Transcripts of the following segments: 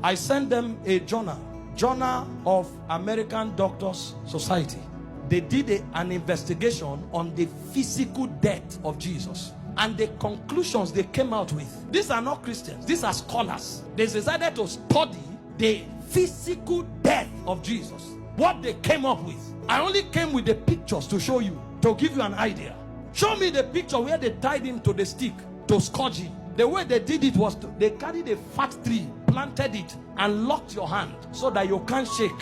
I sent them a journal of American Doctors Society. They did an investigation on the physical death of Jesus, and the conclusions they came out with. These are not Christians, these are scholars. They decided to study the physical death of Jesus. What they came up with, I only came with the pictures to show you, to give you an idea. Show me the picture where they tied him to the stick to scourge him. The way they did it was they carried a fat tree, planted it, and locked your hand so that you can't shake.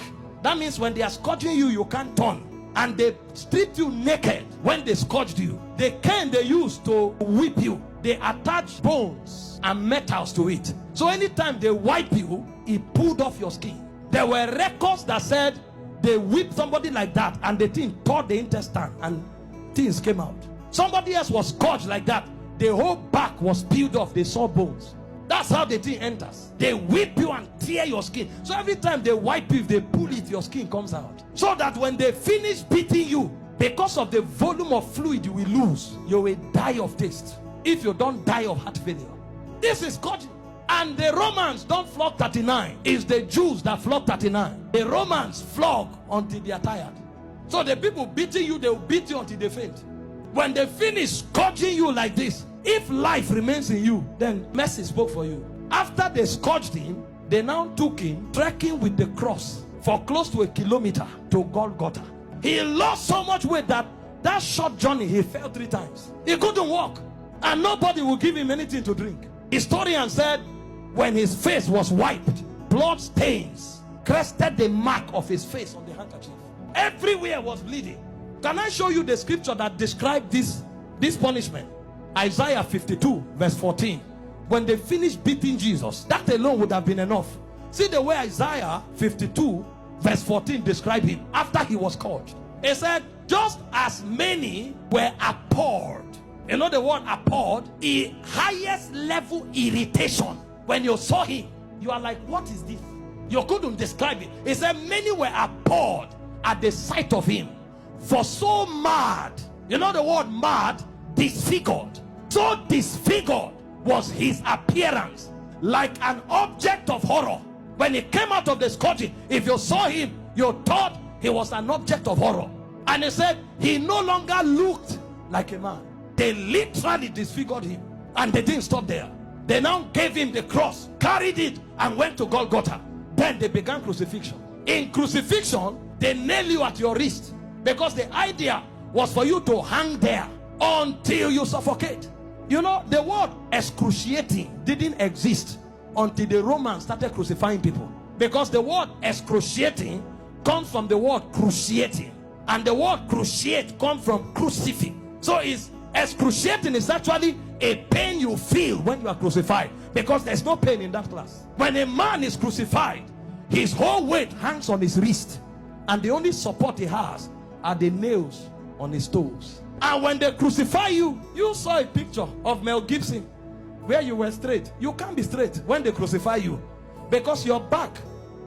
That means when they are scourging you, you can't turn. And they stripped you naked when they scourged you. The cane they used to whip you, they attached bones and metals to it. So anytime they wipe you, it pulled off your skin. There were records that said they whipped somebody like that and the thing tore the intestine and things came out. Somebody else was scourged like that. The whole back was peeled off. They saw bones. That's how the thing enters. They whip you and tear your skin. So every time they wipe you, if they pull it, your skin comes out. So that when they finish beating you, because of the volume of fluid you will lose, you will die of taste. If you don't die of heart failure. This is scourging. And the Romans don't flog 39. It's the Jews that flog 39. The Romans flog until they are tired. So the people beating you, they will beat you until they faint. When they finish scourging you like this, if life remains in you, then mercy spoke for you. After they scourged him, they now took him trekking with the cross for close to 1 kilometer to Golgotha. He lost so much weight that short journey he fell 3 times. He couldn't walk, and nobody would give him anything to drink. Historian said when his face was wiped, blood stains crested the mark of his face on the handkerchief. Everywhere was bleeding. Can I show you the scripture that described this punishment? Isaiah 52 verse 14. When they finished beating Jesus, that alone would have been enough. See the way Isaiah 52 verse 14 described him after he was scourged. He said, just as many were appalled. You know the word appalled? The highest level irritation. When you saw him, you are like, what is this? You couldn't describe it. He said many were appalled at the sight of him. For so mad, you know the word mad? Disfigured. So disfigured was his appearance, like an object of horror. When he came out of the scourging, if you saw him, you thought he was an object of horror. And he said he no longer looked like a man. They literally disfigured him, and they didn't stop there. They now gave him the cross, carried it, and went to Golgotha. Then they began crucifixion. In crucifixion, they nail you at your wrist, because the idea was for you to hang there until you suffocate. You know, the word excruciating didn't exist until the Romans started crucifying people, because the word excruciating comes from the word cruciating, and the word cruciate comes from crucifix. So it's excruciating is actually a pain you feel when you are crucified, because there's no pain in that class. When a man is crucified, his whole weight hangs on his wrist, and the only support he has are the nails on his toes. And when they crucify you, you saw a picture of Mel Gibson where you were straight. You can't be straight when they crucify you, because your back,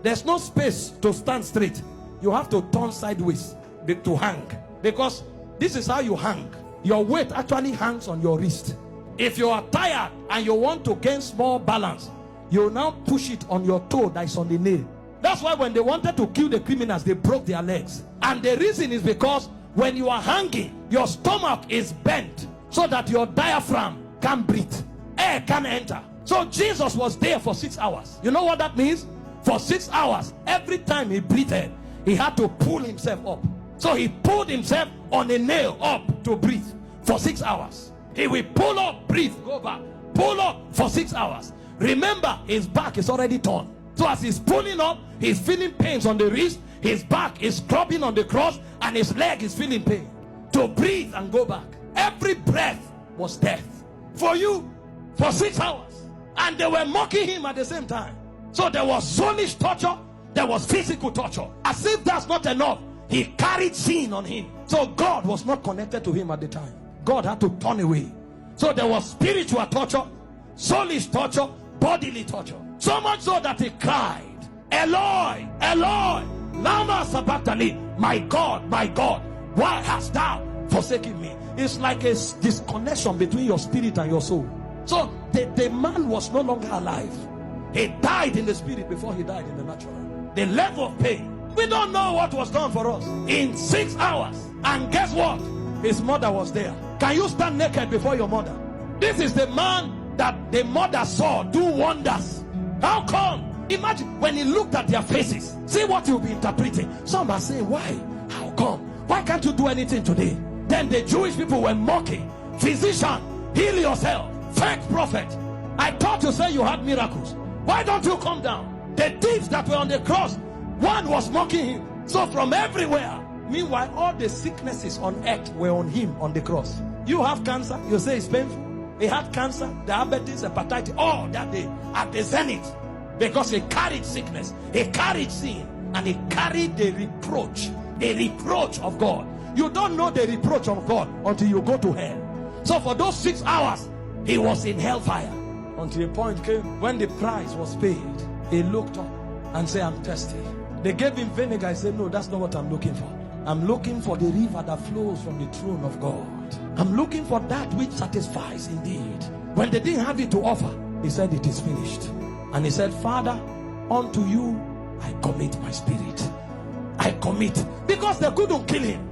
there's no space to stand straight. You have to turn sideways to hang, because this is how you hang. Your weight actually hangs on your wrist. If you are tired and you want to gain small balance, you now push it on your toe that is on the nail. That's why when they wanted to kill the criminals, they broke their legs. And the reason is because when you are hanging, your stomach is bent so that your diaphragm can't breathe. Air can't enter. So Jesus was there for 6 hours. You know what that means? For 6 hours, every time he breathed, he had to pull himself up. So he pulled himself on a nail up to breathe for 6 hours. He will pull up, breathe, go back, pull up for 6 hours. Remember, his back is already torn. So as he's pulling up, he's feeling pains on the wrist, his back is scrubbing on the cross, and his leg is feeling pain. To breathe and go back. Every breath was death for you for 6 hours. And they were mocking him at the same time. So there was soulish torture, there was physical torture. As if that's not enough, he carried sin on him. So God was not connected to him at the time. God had to turn away. So there was spiritual torture, soulish torture, bodily torture. So much so that he cried, Eloi, Eloi, lama sabachthani, my God, why hast thou forsaken me? It's like a disconnection between your spirit and your soul. So the man was no longer alive. He died in the spirit before he died in the natural. The level of pain. We don't know what was done for us in 6 hours. And guess what? His mother was there. Can you stand naked before your mother? This is the man that the mother saw do wonders. How come? Imagine when he looked at their faces. See what you'll be interpreting. Some are saying, why? How come? Why can't you do anything today? Then the Jewish people were mocking. Physician, heal yourself. Fake prophet. I thought you said you had miracles. Why don't you come down? The thieves that were on the cross, one was mocking him. So from everywhere. Meanwhile, all the sicknesses on earth were on him on the cross. You have cancer, you say it's painful. He had cancer, diabetes, hepatitis, all that day at the zenith. Because he carried sickness, he carried sin, and he carried the reproach of God. You don't know the reproach of God until you go to hell. So for those 6 hours, he was in hellfire. Until a point came when the price was paid. He looked up and said, I'm thirsty. They gave him vinegar. He said, no, that's not what I'm looking for. I'm looking for the river that flows from the throne of God. I'm looking for that which satisfies indeed. When they didn't have it to offer, he said, it is finished. And he said, Father, unto you I commit my spirit. I commit. Because they couldn't kill him.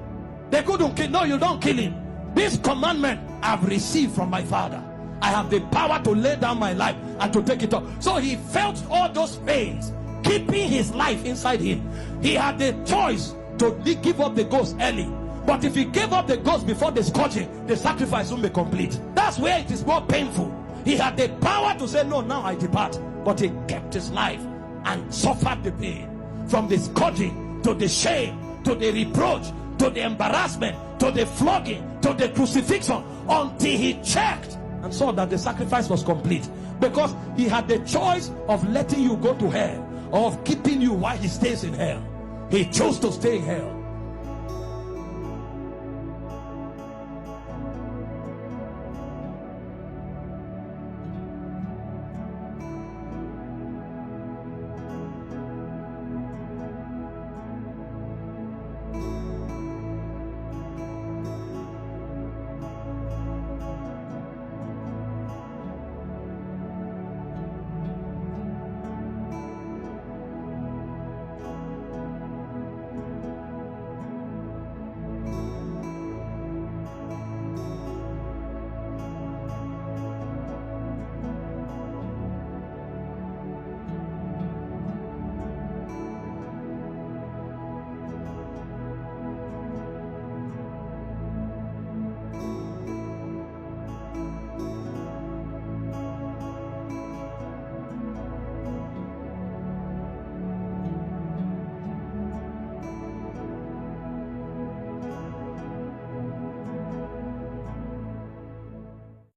They couldn't kill. No, you don't kill him. This commandment I've received from my Father. I have the power to lay down my life and to take it up. So he felt all those pains, keeping his life inside him. He had the choice to give up the ghost early. But if he gave up the ghost before the scourging, the sacrifice won't be complete. That's where it is more painful. He had the power to say, no, now I depart. But he kept his life and suffered the pain. From the scourging, to the shame, to the reproach, to the embarrassment, to the flogging, to the crucifixion, until he checked and saw that the sacrifice was complete. Because he had the choice of letting you go to hell, or of keeping you while he stays in hell. He chose to stay in hell.